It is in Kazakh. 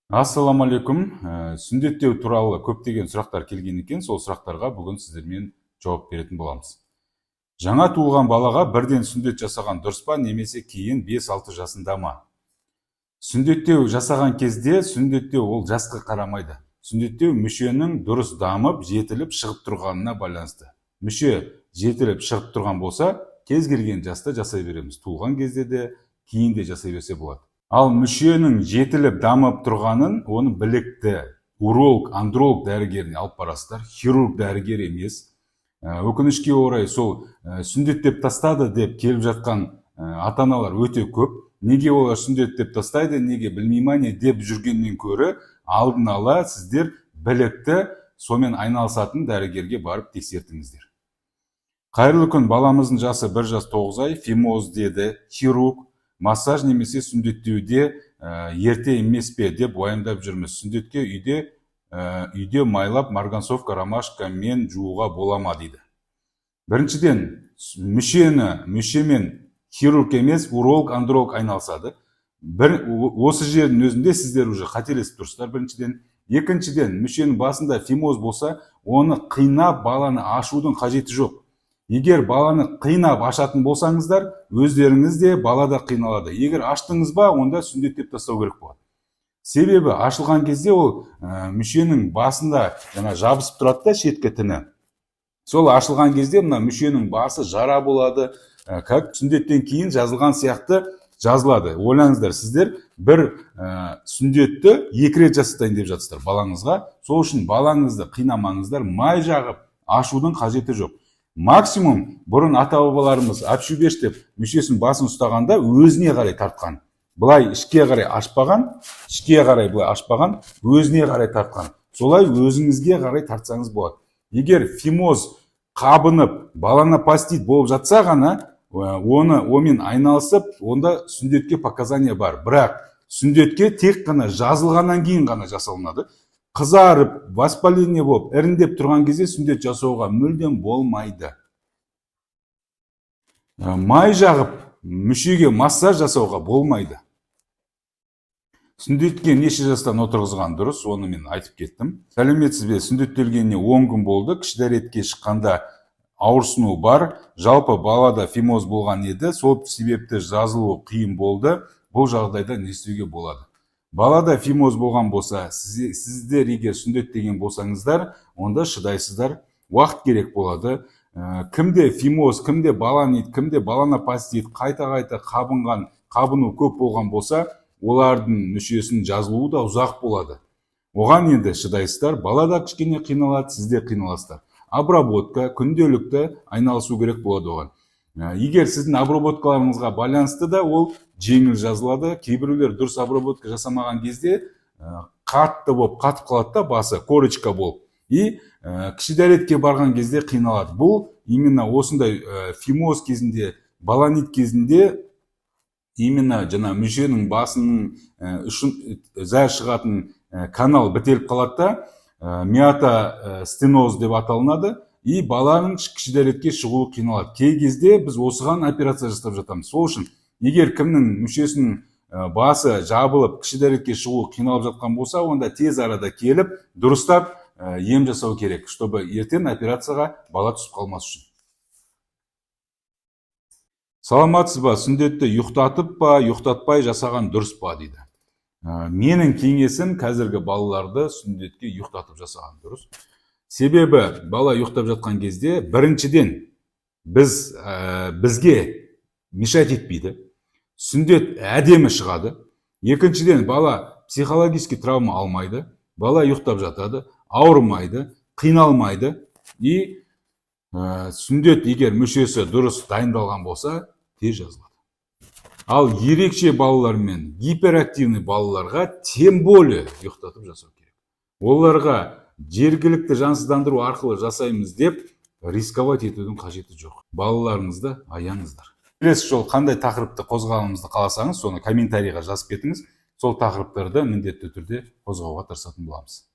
Ассаламалейкум. Сүндеттеу туралы көптеген сұрақтар келген екен. Сол сұрақтарға бүгін сіздермен жауап беретін боламыз. Жаңа туылған балаға бірден сүндет жасаған дұрыс па, немесе кейін 5-6 жасында ма? Сүндеттеу жасаған кезде сүндеттеу ол жасқа қарамайды. Сүндеттеу мүшенің дұрыс дамып, жетіліп, шығып тұрғанына байланысты. Мүше жетіліп, шығып тұрған болса, кез келген жаста жасай береміз. Туылған кезде де, кейін де жасай берсе болады. Ал мүшенің жетіліп дамып тұрғанын оны білікті уролог, андролог дәрігеріне алып барасыздар. Хирург дәрігер емес. Өкінішке орай сол сүндеттеп тастады деп келіп жатқан ата-аналар өте көп. Неге олар сүндеттеп тастайды, неге білмеймін не деп жүргеннен көрі алдын ала сіздер білікті сомен айналысатын дәрігерге барып тексертіңіздер. Қайырлы күн, баламыздың жасы 1 жас 9 ай, фимоз деді хирург. Массаж немесе сүндеттеуде ерте емес пе деп уайымдап жүрміз. Сүндетке үйде майлап марганцовка ромашкамен жууға бола ма дейді. Біріншіден, мүшемен хирург емес, уролог, андролог айналысады. Осы жердің өзінде сіздер уже қателесіп тұрсыздар біріншіден. Екіншіден, мүшенің басында фимоз болса, оны қинап баланы ашудың қажеті жоқ. Егер баланы қинап ашатын болсаңыздар, өздеріңіз де бала да қиналады. Егер аштыңыз ба, онда сүндеттеп тастау керек болады. Себебі ашылған кезде ол мүшенің басында жабысып тұрады да шеткі тіні. Сол ашылған кезде мына мүшенің басы жара болады, как сүндеттен кейін жазылған сияқты жазылады. Ойлаңыздар, сіздер бір сүндетті 2 рет жасатайын деп жатсыздар балаңызға. Сол үшін балаңызды қинамаңыздар, май жағып ашудың қажеті жоқ. Максимум бұрын ата-бабаларымыз әпшубеш деп мүшесін басын ұстағанда өзіне қарай тартқан. Бұлай ішке қарай ашпаған, өзіне қарай тартқан. Солай өзіңізге қарай тартсаңыз болады. Егер фимоз қабынып, баланопастит болып жатса ғана, онымен айналысып, онда сүндетке показания бар. Бірақ сүндетке тек қана жазылғаннан кейін ғана жасалынады. Қызарып, воспаление болып, іріндеп тұрған кезде сүндет жасауға мүлдем болмайды. Май жағып, мүшеге массаж жасауға болмайды. Сүндетке неше жастан отырғызған дұрыс, оны мен айтып кеттім. Сәлеметсіз бе, сүндеттелгеніне 10 күн болды, кіші дәретке шыққанда ауырсыну бар, жалпы балада фимоз болған еді, сол себепті жазылуы қиын болды. Бұл жағдайда не істеуге болады? Балада фимоз болған болса, сіздер егер сүндеттеген болсаңыздар, онда шыдайсыздар, уақыт керек болады. Кімде фимоз, кімде баланит, кімде баланопастит, қайта-қайта қабыну көп болған болса, олардың мүшесінің жазылуы да ұзақ болады. Оған енді шыдайсыздар, балада кішкене қиналады, сізде қиналасыздар. Обработка, күнделікті айналысу керек болады оған. Егер сіздің обработкаларыңызға байланысты да ол жеңіл жазылады. Кейбіреулер дұрыс обработка жасамаған кезде қатты болып қатып қалады да басы, корочка болып. И кіші дәретке барған кезде қиналады. Бұл именно осындай фимоз кезінде, баланит кезінде именно мүшенің басының зәр шығатын канал бітеліп қалады да, миотостеноз деп аталынады. И баланың кіші дәретке шығуы қиналады. Кей кезде біз осыған операция жасап жатамыз. Сол үшін, егер кімнің мүшесінің басы жабылып, кіші дәретке шығуы қиналып жатқан болса, онда тез арада келіп, дұрыстап ем жасау керек, чтобы ертең операцияға бала түсіп қалмас үшін. Саламатсыз ба, сүндетті ұйықтатып па, ұйықтатпай жасаған дұрыс па дейді. Менің кеңесім қазіргі балаларды сүндетке ұйықтатып жасаған дұрыс. Себебі бала ұйықтап жатқан кезде біріншіден бізге мешать етпейді. Сүндет әдемі шығады. Екіншіден бала психологически травма алмайды. Бала ұйықтап жатады, ауырмайды, қиналмайды. И сүндет егер мүшесі дұрыс дайындалған болса, тез жазылады. Ал ерекше балалар мен гиперактивный балаларға тем более ұйықтатып жасау керек. Оларға жергілікті жансыздандыру арқылы жасаймыз деп рисковать етудің қажеті жоқ. Балаларыңызды аяңыздар. Келесі жол қандай тақырыпты қозғағанымызды қаласаңыз, соны комментарийға жазып кетіңіз. Сол тақырыптарды міндетті түрде қозғауға тырысатын боламыз.